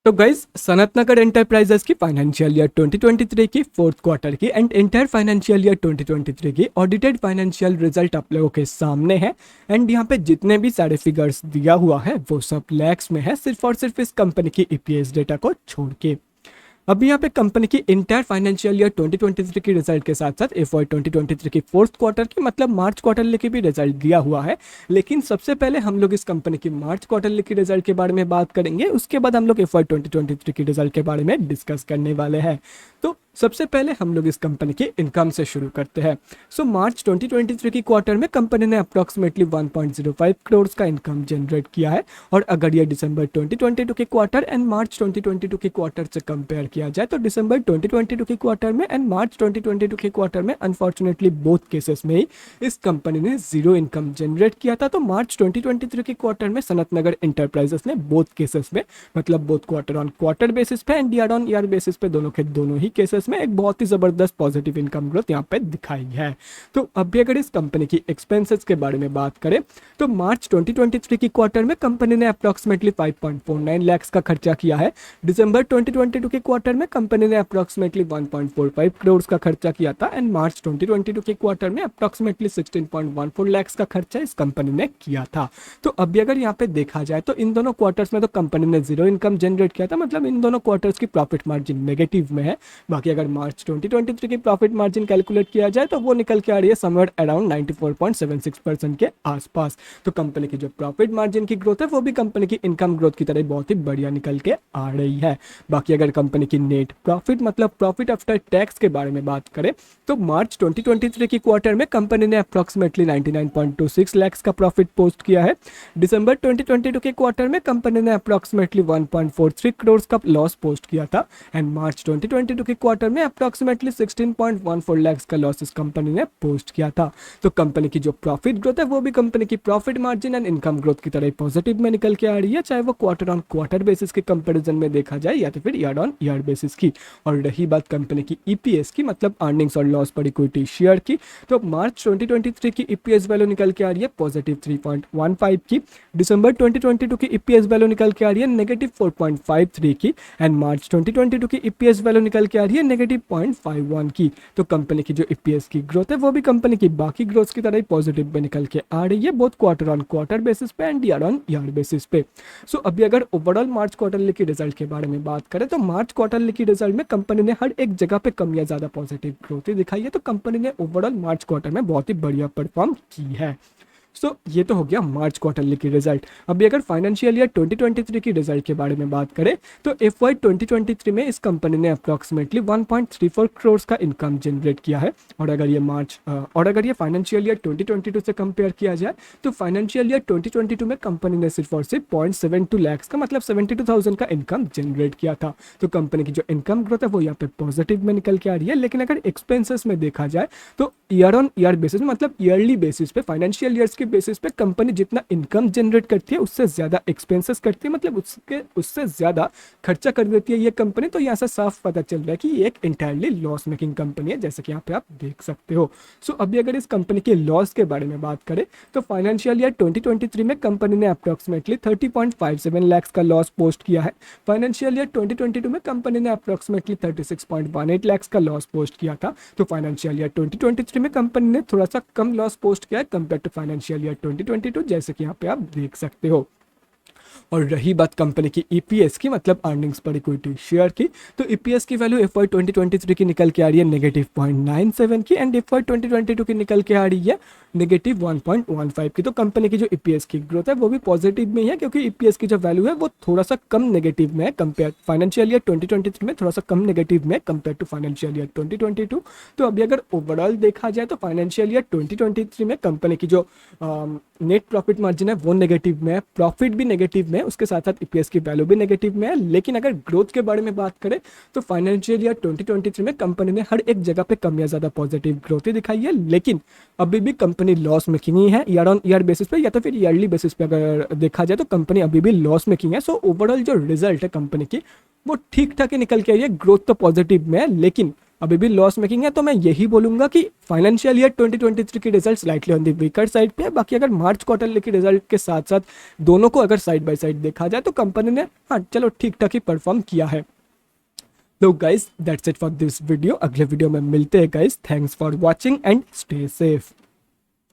तो guys Sanat Nagar enterprises की financial year 2023 की फोर्थ क्वार्टर की एंड इंटायर फाइनेंशियल ईयर 2023 की ऑडिटेड फाइनेंशियल रिजल्ट आप लोगों के सामने है। एंड यहाँ पे जितने भी सारे फिगर्स दिया हुआ है वो सब लैक्स में है, सिर्फ और सिर्फ इस कंपनी की ईपीएस डेटा को छोड़ के। अभी यहाँ पे कंपनी की इंटायर फाइनेंशियल ईयर 2023 की रिजल्ट के साथ साथ एफवाई 2023 की फोर्थ क्वार्टर की मतलब मार्च क्वार्टर की भी रिजल्ट दिया हुआ है। लेकिन सबसे पहले हम लोग इस कंपनी की मार्च क्वार्टर की रिजल्ट के बारे में बात करेंगे, उसके बाद हम लोग एफवाई 2023 की रिजल्ट के बारे में डिस्कस करने वाले हैं। तो सबसे पहले हम लोग इस कंपनी की इनकम से शुरू करते हैं। सो मार्च 2023 की क्वार्टर में कंपनी ने अप्रॉक्सीमेटली 1.05 करोड़ का इनकम जनरेट किया है। और अगर ये दिसंबर 2022 के क्वार्टर एंड मार्च 2022 के क्वार्टर से कंपेयर किया जाए तो दिसंबर 2022 के क्वार्टर में एंड मार्च 2022 के क्वार्टर में अनफॉर्चुनेटली बोथ केसेस में ही इस कंपनी ने जीरो इनकम जनरेट किया था। तो मार्च 2023 के क्वार्टर में सनत नगर एंटरप्राइजेस ने बोथ केसेस में मतलब both quarter on quarter basis पे and year on year basis पे दोनों के दोनों ही केसेस में एक बहुत ही जबरदस्त पॉजिटिव इनकम ग्रोथ यहाँ पे दिखाई है। तो अभी अगर इस कंपनी की एक्सपेंसेस के बारे में बात करें तो मार्च 2023 की क्वार्टर में कंपनी ने अप्रॉक्सीमेटली 5.49 लाख का खर्चा किया है। दिसंबर 2022 के क्वार्टर में कंपनी ने अप्रॉक्सीमेटली 1.45 करोड़ का खर्चा किया था एंड मार्च 2022 के क्वार्टर में अप्रॉक्सीमेटली 16.14 लाख का खर्चा इस कंपनी ने किया था। तो अभी अगर यहाँ पे देखा जाए तो इन दोनों क्वार्टर्स में तो कंपनी ने जीरो इनकम जनरेट किया था, मतलब इन दोनों क्वार्टर्स की प्रॉफिट मार्जिन नेगेटिव में है। बाकी अगर मार्च 2023 की प्रॉफिट मार्जिन कैलकुलेट किया जाए तो वो निकल के आ रही है समवेयर अराउंड 94.76% के आसपास। तो कंपनी की जो प्रॉफिट मार्जिन की ग्रोथ है वो भी कंपनी की इनकम ग्रोथ की तरह बहुत ही बढ़िया निकल के आ रही है। बाकी अगर कंपनी की नेट प्रॉफिट मतलब प्रॉफिट आफ्टर टैक्स के बारे में बात करें तो मार्च 2023 की क्वार्टर में कंपनी ने अप्रॉक्सीमेटली 99.26 लाख का प्रॉफिट पोस्ट किया है। दिसंबर 2022 के क्वार्टर में कंपनी ने अप्रॉक्सीमेटली 1.43 करोड़ का लॉस पोस्ट किया था एंड मार्च 2022 के क्वार्टर में अप्रॉक्सीमेटली 16.14 लाख का लॉस इस कंपनी ने पोस्ट किया था। तो कंपनी की जो प्रॉफिट ग्रोथ है वो भी कंपनी की profit margin and income growth की तरह पॉजिटिव में निकल के आ रही है, चाहे वो क्वार्टर ऑन क्वार्टर बेसिस के कंपैरिजन में देखा जाए या तो फिर ईयर ऑन ईयर बेसिस की। और रही बात कंपनी की ईपीएस की मतलब अर्निंग्स और लॉस पर इक्विटी शेयर की, तो मार्च 2023 की ईपीएस वैल्यू निकल के आ रही है पॉजिटिव 3.15 की। दिसंबर 2022 की ईपीएस वैल्यू निकल के आ रही है नेगेटिव 4.53 की एंड मार्च 2022 की ईपीएस वैल्यू निकल के आ रही है नेगेटिव 0.51 की। तो कंपनी की जो ईपीएस की ग्रोथ है वो भी कंपनी की बाकी ग्रोथ की तरह ही पॉजिटिव में निकल के आ रही है, both quarter on quarter basis पे and year on year basis पे। सो अभी अगर ओवरऑल मार्च क्वार्टर की रिजल्ट के बारे में बात करें तो मार्च क्वार्टर की रिजल्ट में कंपनी ने हर एक जगह पे कम या ज्यादा पॉजिटिव ग्रोथ ही दिखाई है। तो कंपनी ने ओवरऑल मार्च क्वार्टर में बहुत ही बढ़िया परफॉर्म की है। सो ये तो हो गया मार्च क्वार्टरली की रिजल्ट। अभी अगर फाइनेंशियल ईयर 2023 की रिजल्ट के बारे में बात करें तो एफवाई 2023 में इस कंपनी ने अप्रॉक्सीमेटली 1.34 करोड़ का इनकम जनरेट किया है। और अगर ये फाइनेंशियल ईयर 2022 से कंपेयर किया जाए तो फाइनेंशियल ईयर 2022 में कंपनी ने सिर्फ और सिर्फ 0.72 लाख का मतलब 72,000 का इनकम जनरेट किया था। तो कंपनी की जो इनकम ग्रोथ है वो यहाँ पे पॉजिटिव में निकल के आ रही है। लेकिन अगर एक्सपेंसेस में देखा जाए तो ईयर ऑन ईयर बेसिस मतलब ईयरली बेसिस पे फाइनेंशियल ईयर्स के बेसिस पे कंपनी जितना इनकम जनरेट करती है उससे ज्यादा एक्सपेंसेस करती है, मतलब उससे ज्यादा खर्चा कर देती है ये कंपनी। तो यहाँ से साफ पता चल रहा है कि ये एक इंटायरली लॉस मेकिंग कंपनी है, जैसे कि यहाँ पे आप देख सकते हो। सो अभी अगर इस कंपनी के लॉस के बारे में बात करें तो फाइनेंशियल ईयर 2023 में कंपनी ने अप्रॉक्सीमेटली 30.57 लाख का लॉस पोस्ट किया है। फाइनेंशियल ईयर 2022 में कंपनी ने अप्रॉक्सीमेटली 36.18 लाख का लॉस पोस्ट किया था। तो फाइनेंशियल ईयर 2023 में कंपनी ने थोड़ा सा कम लॉस पोस्ट किया है कंपेयर टू फाइनेंशियल ईयर 2022, जैसे कि यहाँ पे आप देख सकते हो। और रही बात कंपनी की ईपीएस की मतलब अर्निंग्स पर इक्विटी शेयर की, तो ईपीएस की वैल्यू एफवाई 2023 की निकल के आ रही है नेगेटिव 0.97 की एंड एफवाई 2022 की निकल के आ रही है नेगेटिव 1.15 की। तो कंपनी की जो ईपीएस की ग्रोथ है वो भी पॉजिटिव में ही है, क्योंकि ईपीएस की जो वैल्यू है वो थोड़ा सा कम नेगेटिव में है कंपेयर फाइनेंशियल ईयर 2023 में, थोड़ा सा कम नेगेटिव में कंपेयर टू फाइनेंशियल ईयर 2022। तो अभी अगर ओवरऑल देखा जाए तो फाइनेंशियल ईयर 2023 में कंपनी की जो नेट प्रॉफिट मार्जिन है वो नेगेटिव में है, प्रॉफिट भी नेगेटिव में, उसके साथ साथ ईपीएस की वैल्यू भी नेगेटिव में है। लेकिन अगर ग्रोथ के बारे में बात करें तो फाइनेंशियल ईयर 2023 में कंपनी ने हर एक जगह पे कम या ज्यादा पॉजिटिव ग्रोथ ही दिखाई है। लेकिन अभी भी कंपनी लॉस मेकिंग ही है ईयर ऑन ईयर बेसिस पे या तो फिर ईयरली बेसिस पे अगर देखा जाए तो कंपनी अभी भी लॉस मेकिंग है। सो ओवरऑल जो रिजल्ट है कंपनी की वो ठीक ठाक ही निकल के आई है, ग्रोथ तो पॉजिटिव में है लेकिन अभी भी लॉस मेकिंग है, तो मैं यही बोलूंगा कि फाइनेंशियल ईयर 2023 की result slightly on the weaker side पे है। बाकी अगर मार्च क्वार्टर के रिजल्ट के साथ साथ दोनों को अगर साइड बाय साइड देखा जाए तो कंपनी ने हाँ चलो ठीक ठाक ही परफॉर्म किया है। तो guys that's it for this video. अगले वीडियो में मिलते हैं guys. Thanks for watching and stay safe.